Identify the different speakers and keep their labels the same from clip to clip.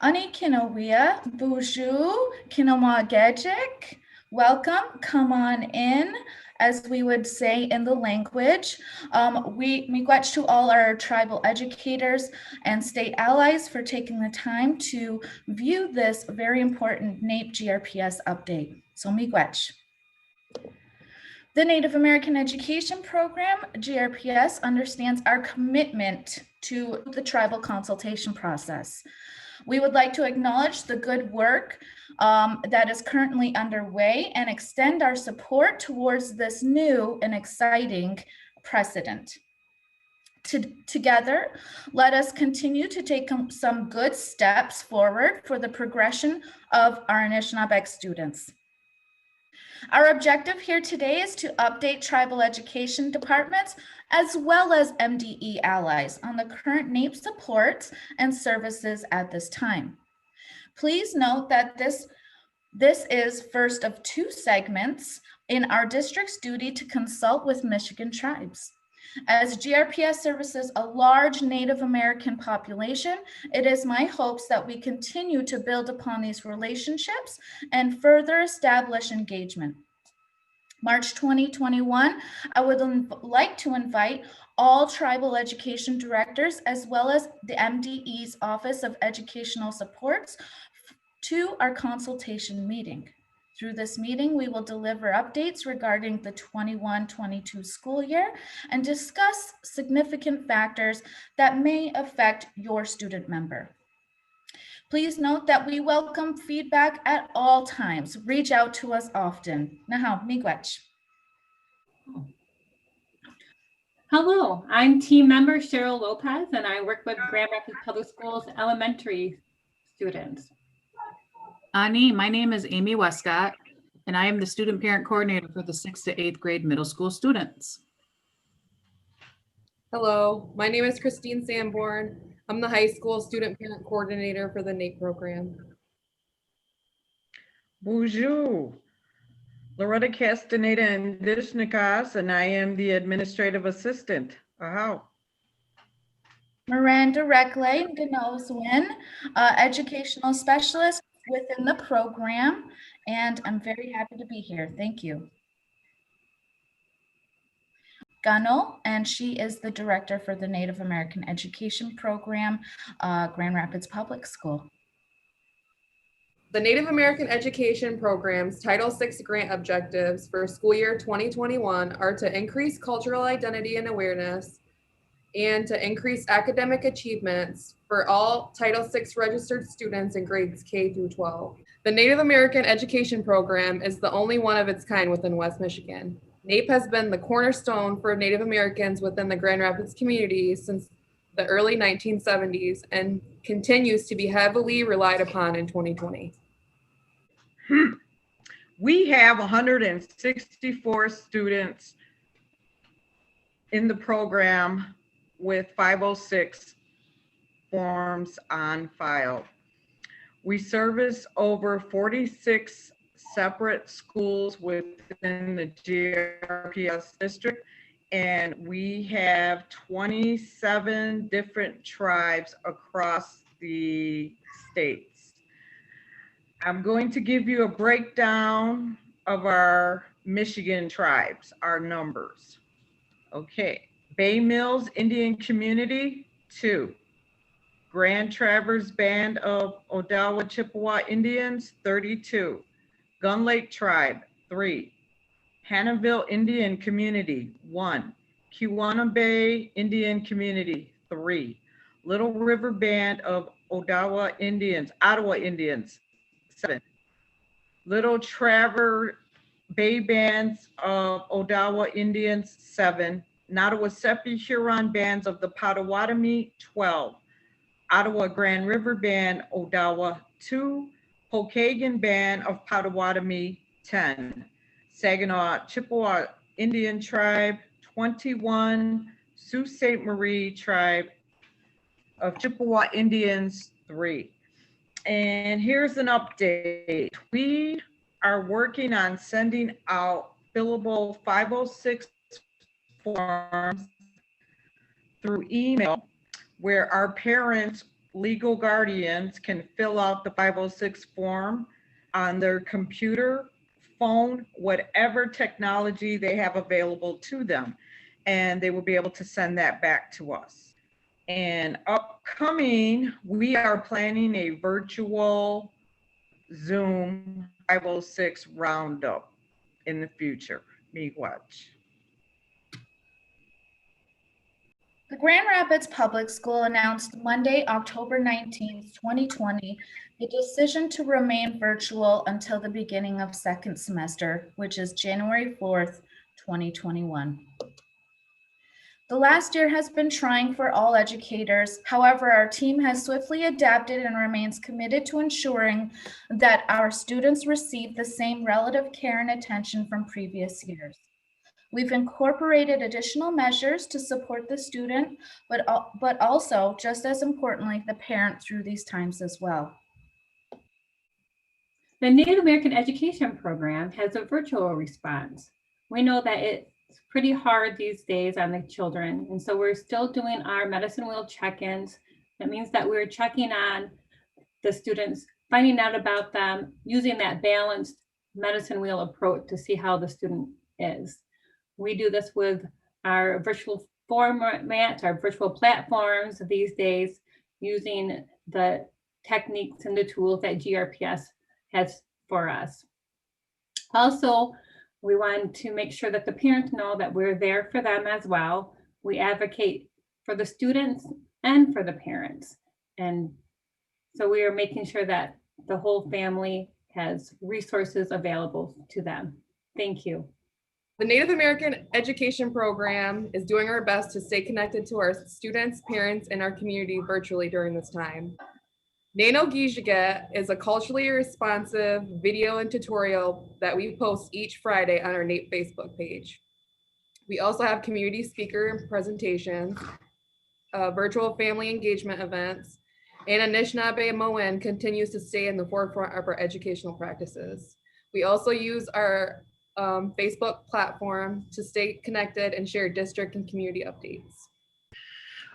Speaker 1: Ani Kinowia, Bonjour, Kinawagejik. Welcome, come on in, as we would say in the language. We miigwech to all our tribal educators and state allies for taking the time to view this very important NAEP GRPS update. So miigwech. The Native American Education Program, GRPS, understands our commitment to the tribal consultation process. We would like to acknowledge the good work that is currently underway and extend our support towards this new and exciting precedent. Together, let us continue to take some good steps forward for the progression of our Anishinaabe students. Our objective here today is to update tribal education departments as well as MDE allies on the current NAEP supports and services at this time. Please note that this is first of two segments in our district's duty to consult with Michigan tribes. As GRPS services a large Native American population, it is my hopes that we continue to build upon these relationships and further establish engagement. March 2021, I would like to invite all tribal education directors as well as the MDE's Office of Educational Supports to our consultation meeting. Through this meeting, we will deliver updates regarding the 21-22 school year and discuss significant factors that may affect your student member. Please note that we welcome feedback at all times. Reach out to us often. Nahau, miigwech.
Speaker 2: Hello, I'm team member Cheryl Lopez, and I work with Grand Rapids Public Schools elementary students.
Speaker 3: Ani, my name is Amy Westcott, and I am the student parent coordinator for the 6th to 8th grade middle school students.
Speaker 4: Hello, my name is Christine Sanborn. I'm the high school student parent coordinator for the NAEP program.
Speaker 5: Bonjour, Loretta Castaneda and Dishnikas, and I am the administrative assistant. Wow.
Speaker 1: Miranda Reckle Denoswin, educational specialist within the program, and I'm very happy to be here. Thank you. Gano, and she is the director for the Native American Education Program, Grand Rapids Public School.
Speaker 4: The Native American Education Program's Title VI grant objectives for school year 2021 are to increase cultural identity and awareness and to increase academic achievements for all Title VI registered students in grades K through 12. The Native American Education Program is the only one of its kind within West Michigan. NAEP has been the cornerstone for Native Americans within the Grand Rapids community since the early 1970s and continues to be heavily relied upon in 2020.
Speaker 5: We have 164 students in the program with 506 forms on file. We service over 46 separate schools within the GRPS district, and we have 27 different tribes across the states. I'm going to give you a breakdown of our Michigan tribes, our numbers. Okay, Bay Mills Indian Community, 2. Grand Traverse Band of Odawa Chippewa Indians, 32. Gun Lake Tribe, 3. Hannahville Indian Community, 1. Kiwana Bay Indian Community, 3. Little River Band of Ottawa Indians, 7. Little Traverse Bay Bands of Odawa Indians, 7. Nottawasepi Huron Bands of the Potawatomi, 12. Ottawa Grand River Band, Odawa, 2. Pokagon Band of Potawatomi, 10. Saginaw Chippewa Indian Tribe, 21. Sault Ste. Marie Tribe of Chippewa Indians, 3. And here's an update. We are working on sending out fillable 506 forms through email where our parents legal guardians can fill out the 506 form on their computer, phone, whatever technology they have available to them. And they will be able to send that back to us. And upcoming, we are planning a virtual Zoom 506 roundup in the future. Miigwech.
Speaker 1: The Grand Rapids Public School announced Monday, October 19th, 2020, a decision to remain virtual until the beginning of second semester, which is January 4th, 2021. The last year has been trying for all educators. However, our team has swiftly adapted and remains committed to ensuring that our students receive the same relative care and attention from previous years. We've incorporated additional measures to support the student, but also, just as importantly, the parent through these times as well.
Speaker 2: The Native American Education Program has a virtual response. We know that it's pretty hard these days on the children, and so we're still doing our medicine wheel check-ins. That means that we're checking on the students, finding out about them, using that balanced medicine wheel approach to see how the student is. We do this with our virtual formats, our virtual platforms these days, using the techniques and the tools that GRPS has for us. Also, we want to make sure that the parents know that we're there for them as well. We advocate for the students and for the parents. And so we are making sure that the whole family has resources available to them. Thank you.
Speaker 4: The Native American Education Program is doing our best to stay connected to our students, parents, and our community virtually during this time. Nano Gijiget is a culturally responsive video and tutorial that we post each Friday on our NAEP Facebook page. We also have community speaker and presentations, virtual family engagement events, and Anishinaabe Moen continues to stay in the forefront of our educational practices. We also use our Facebook platform to stay connected and share district and community updates.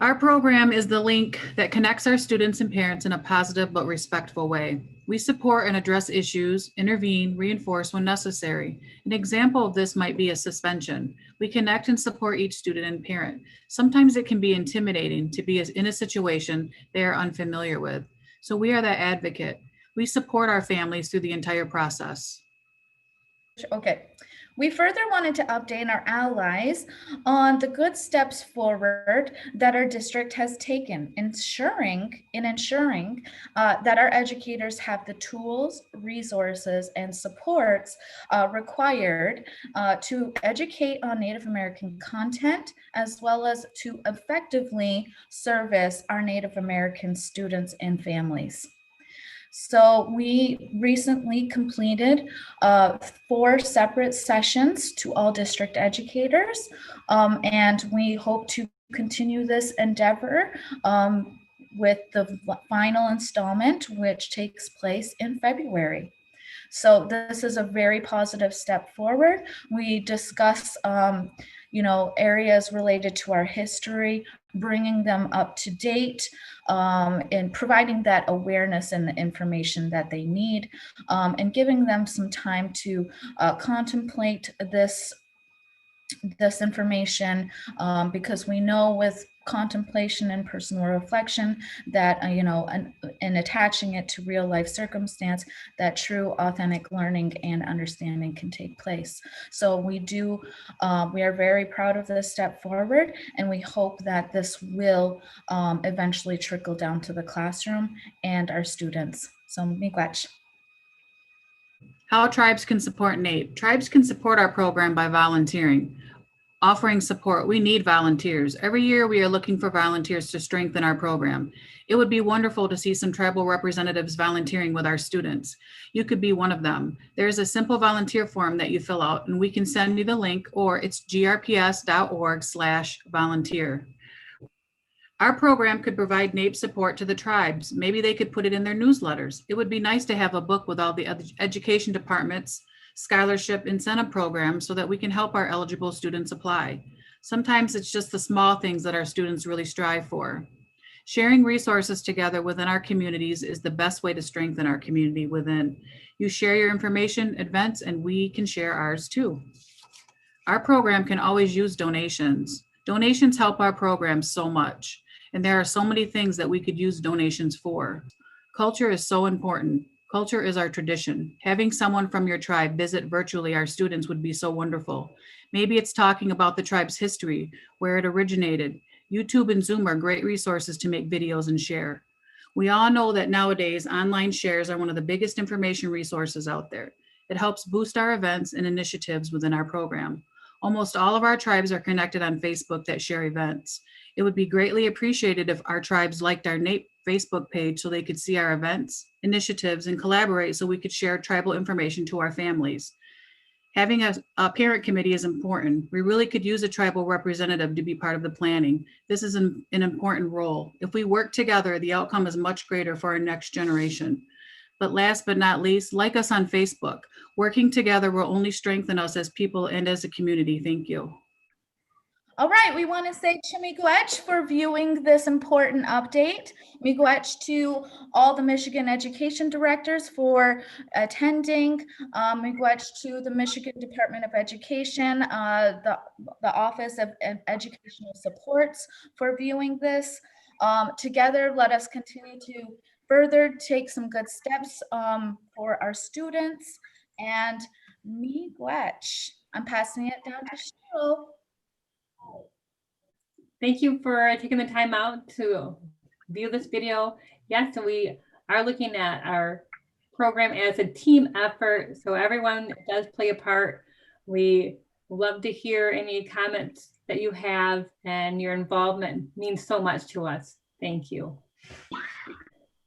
Speaker 3: Our program is the link that connects our students and parents in a positive but respectful way. We support and address issues, intervene, reinforce when necessary. An example of this might be a suspension. We connect and support each student and parent. Sometimes it can be intimidating to be in a situation they are unfamiliar with. So we are that advocate. We support our families through the entire process.
Speaker 1: Okay. We further wanted to update our allies on the good steps forward that our district has taken, ensuring that our educators have the tools, resources, and supports required to educate on Native American content, as well as to effectively service our Native American students and families. So we recently completed 4 separate sessions to all district educators, and we hope to continue this endeavor with the final installment, which takes place in February. So this is a very positive step forward. We discuss areas related to our history, bringing them up to date, and providing that awareness and the information that they need, and giving them some time to contemplate this information, because we know with contemplation and personal reflection that and attaching it to real life circumstance, that true authentic learning and understanding can take place. So we are very proud of this step forward, and we hope that this will eventually trickle down to the classroom and our students. So miigwech.
Speaker 3: How tribes can support NAEP. Tribes can support our program by volunteering. Offering support, we need volunteers. Every year we are looking for volunteers to strengthen our program. It would be wonderful to see some tribal representatives volunteering with our students. You could be one of them. There's a simple volunteer form that you fill out, and we can send you the link, or it's grps.org/volunteer. Our program could provide NAEP support to the tribes. Maybe they could put it in their newsletters. It would be nice to have a book with all the education departments, scholarship incentive programs, so that we can help our eligible students apply. Sometimes it's just the small things that our students really strive for. Sharing resources together within our communities is the best way to strengthen our community within. You share your information, events, and we can share ours too. Our program can always use donations. Donations help our program so much, and there are so many things that we could use donations for. Culture is so important. Culture is our tradition. Having someone from your tribe visit virtually our students would be so wonderful. Maybe it's talking about the tribe's history, where it originated. YouTube and Zoom are great resources to make videos and share. We all know that nowadays online shares are one of the biggest information resources out there. It helps boost our events and initiatives within our program. Almost all of our tribes are connected on Facebook that share events. It would be greatly appreciated if our tribes liked our NAEP Facebook page so they could see our events, initiatives, and collaborate so we could share tribal information to our families. Having a parent committee is important. We really could use a tribal representative to be part of the planning. This is an important role. If we work together, the outcome is much greater for our next generation. But last but not least, like us on Facebook. Working together will only strengthen us as people and as a community. Thank you.
Speaker 1: All right, we want to say miigwech for viewing this important update. Miigwech to all the Michigan education directors for attending. Miigwech to the Michigan Department of Education, the Office of Educational Supports for viewing this. Together, let us continue to further take some good steps for our students. And miigwech. I'm passing it down to Cheryl.
Speaker 2: Thank you for taking the time out to view this video. Yes, we are looking at our program as a team effort, so everyone does play a part. We love to hear any comments that you have, and your involvement means so much to us. Thank you.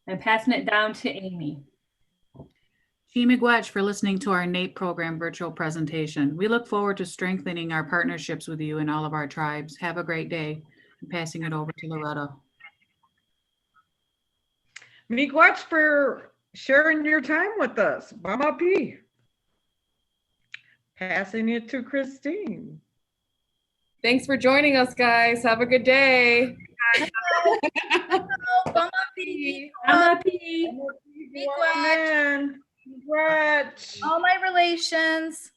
Speaker 2: I'm passing it down to Amy.
Speaker 3: miigwech for listening to our NAEP program virtual presentation. We look forward to strengthening our partnerships with you and all of our tribes. Have a great day. I'm passing it over to Loretta.
Speaker 5: Miigwech for sharing your time with us. Mama P. Passing it to Christine.
Speaker 4: Thanks for joining us, guys. Have a good day.
Speaker 1: Bye.
Speaker 2: Miigwech.
Speaker 1: Miigwech.
Speaker 5: Miigwech.
Speaker 1: All my relations.